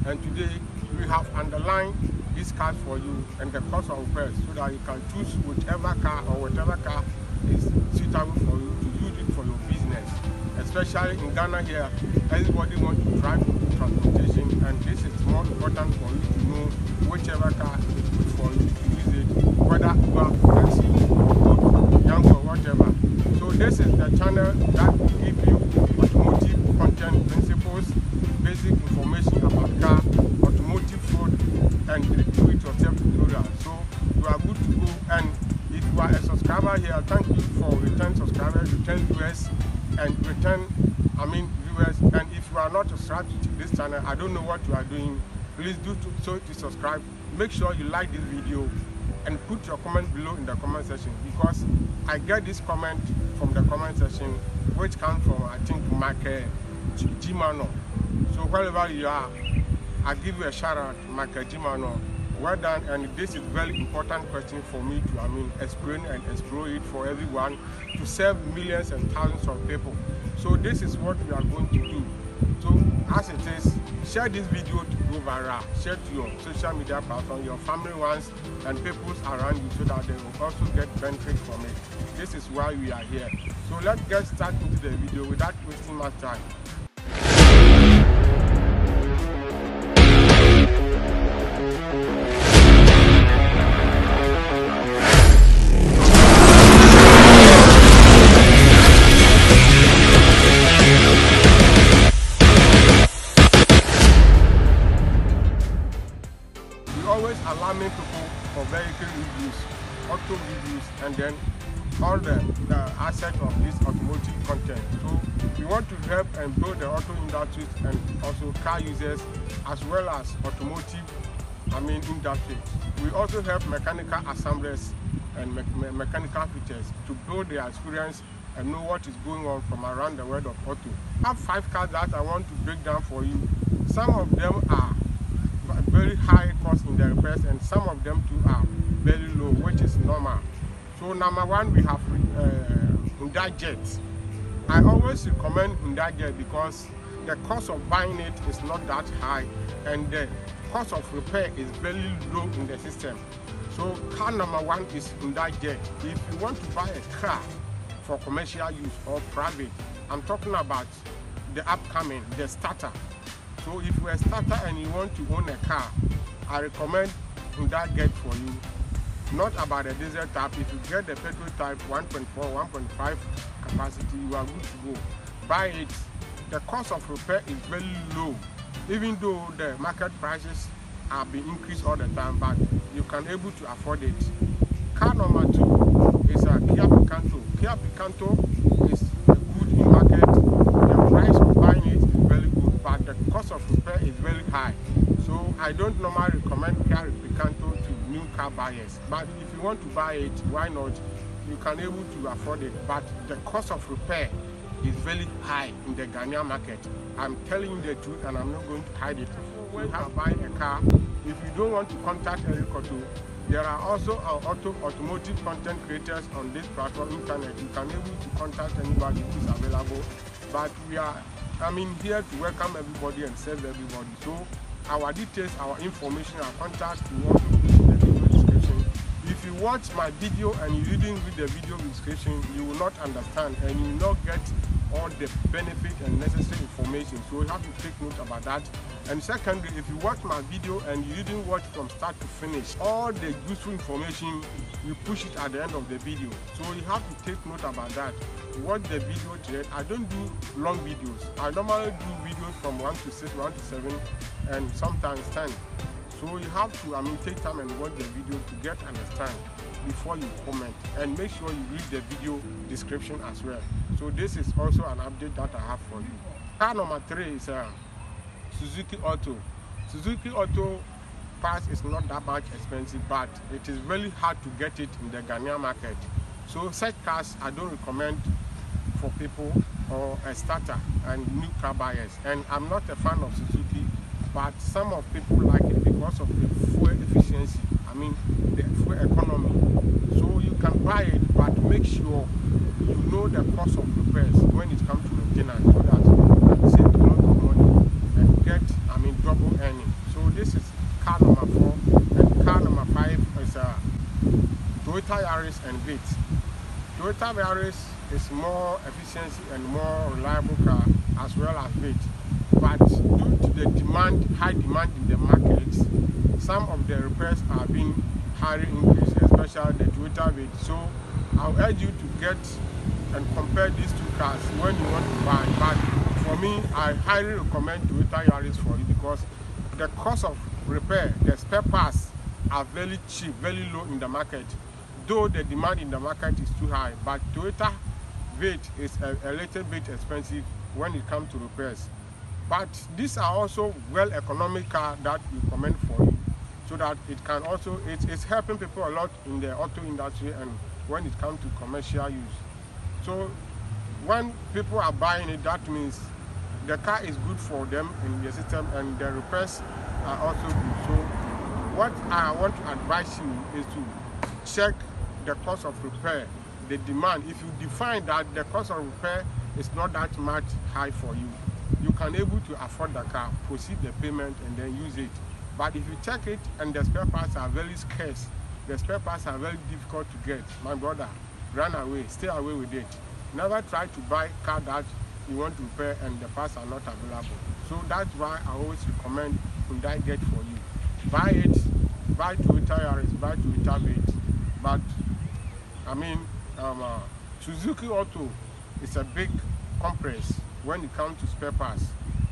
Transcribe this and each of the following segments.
And today we have underlined these cars for you and the cost of repairs so that you can choose whichever car or whatever car is suitable for you to use it for your business. Especially in Ghana here, everybody wants to drive transportation, and this is more important for you to know whichever car is good for you to use it, whether you are taxi or young or whatever. So this is the channel that will give you automotive content principles, basic information about car, automotive food, and do-it-yourself tutorial. So you are good to go. And if you are a subscriber here, thank you for return subscribers, return viewers, and viewers. And if you are not subscribed to this channel, I don't know what you are doing. Please do so to subscribe. Make sure you like this video and put your comment below in the comment section, because I get this comment from the comment section, which comes from, I think, Mark Jimano. So wherever you are, I give you a shout out, Mark Jimano. Well done. And this is very important question for me to explain and explore it for everyone, to serve millions and thousands of people. So this is what we are going to do. So as it is, share this video to go viral, share to your social media platform, your family ones, and people around you, so that they will also get benefit from it. This is why we are here. So let's get started into the video without wasting much time. Always alarming people for vehicle reviews, auto reviews, and then all the assets of this automotive content. So we want to help and build the auto industry and also car users, as well as automotive industry. We also help mechanical assemblers and mechanical fitters to build their experience and know what is going on from around the world of auto. I have 5 cars that I want to break down for you. Some of them are very high cost in the repairs, and some of them too are very low, which is normal. So number one, we have Hyundai Getz. I always recommend Hyundai Getz because the cost of buying it is not that high, and the cost of repair is very low in the system. So car number one is Hyundai Getz. If you want to buy a car for commercial use or private, I'm talking about the upcoming, the starter. So if you're a starter and you want to own a car, I recommend Hyundai Getz for you. Not about the diesel type. If you get the petrol type 1.4, 1.5 capacity, you are good to go. Buy it. The cost of repair is very low, even though the market prices are being increased all the time, but you can able to afford it. Car number 2 is a Kia Picanto. Kia Picanto is good in market. The price of buying it is very good, but the cost of repair is very high. So I don't normally recommend Kia Picanto to new car buyers. But if you want to buy it, why not? You can able to afford it. But the cost of repair is very high in the Ghanaian market. I'm telling you the truth, and I'm not going to hide it. When you have buying a car, if you don't want to contact Eric Auto, there are also automotive content creators on this platform, internet. You can able to contact anybody who is available. But we are here to welcome everybody and serve everybody. So our details, our information, our contact, we want to put in the video description. If you watch my video and you didn't read the video description, you will not understand and you will not get all the benefit and necessary information. So you have to take note about that. And secondly, if you watch my video and you didn't watch from start to finish, all the useful information, you push it at the end of the video. So you have to take note about that. Watch the video today. I don't do long videos. I normally do videos from 1 to 6, 1 to 7, and sometimes 10. So you have to take time and watch the video to get understand before you comment, and make sure you read the video description as well. So this is also an update that I have for you. Car number 3 is Suzuki Auto. Suzuki Auto parts is not that much expensive, but it is really hard to get it in the Ghanaian market. So such cars I don't recommend for people or a starter and new car buyers. And I'm not a fan of Suzuki, but some of people like it because of the fuel efficiency, the fuel economy. So you can buy it, but make sure you know the cost of repairs when it comes to maintenance, so that you can save a lot of money and get double earning. car number 4, and car number 5 is Toyota Yaris and Vitz. Toyota Yaris is more efficiency and more reliable car as well as Vitz. But due to the high demand in the markets, some of the repairs are being highly increased, especially the Toyota Vitz. So I'll urge you to get and compare these two cars when you want to buy. But for me, I highly recommend Toyota Yaris for you because the cost of repair, the spare parts are very cheap, very low in the market. Though the demand in the market is too high, but Toyota Vitz is a little bit expensive when it comes to repairs. But these are also well economic car that we recommend for you, so that it can also, it's helping people a lot in the auto industry and when it comes to commercial use. So when people are buying it, that means the car is good for them in the system and the repairs are also good. So what I want to advise you is to check the cost of repair, the demand. If you define that the cost of repair is not that much high for you, you can able to afford the car, proceed the payment and then use it. But if you check it and the spare parts are very scarce, the spare parts are very difficult to get, my brother, run away, stay away with it. Never try to buy a car that you want to repair and the parts are not available. So that's why I always recommend Hyundai Getz for you. Buy it, buy Toyota Yaris, buy Toyota Vitz. But I mean, Suzuki Auto is a big compress when it comes to spare parts.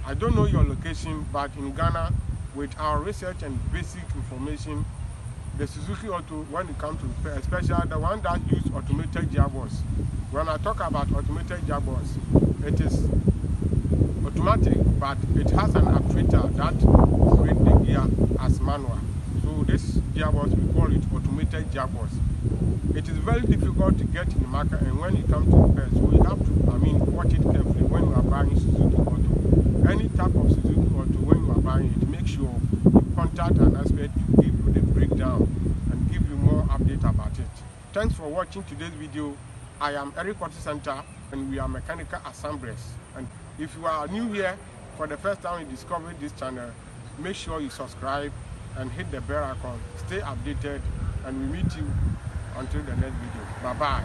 I don't know your location, but in Ghana, with our research and basic information, the Suzuki Auto, when it comes to repair, especially the one that use automated gearbox. When I talk about automated gearbox, it is automatic, but it has an actuator that operates the gear as manual. So this gearbox, we call it automated gearbox. It is very difficult to get in the market, and when it comes to repair, so we have to, watch it carefully when you are buying Suzuki Auto. Any type of Suzuki Auto, when you are buying it, make sure you contact an expert to give you the breakdown and give you more update about it. Thanks for watching today's video. I am Eric Auto Center and we are mechanical assemblers. And if you are new here for the first time you discovered this channel, make sure you subscribe and hit the bell icon. Stay updated and we meet you until the next video. Bye bye.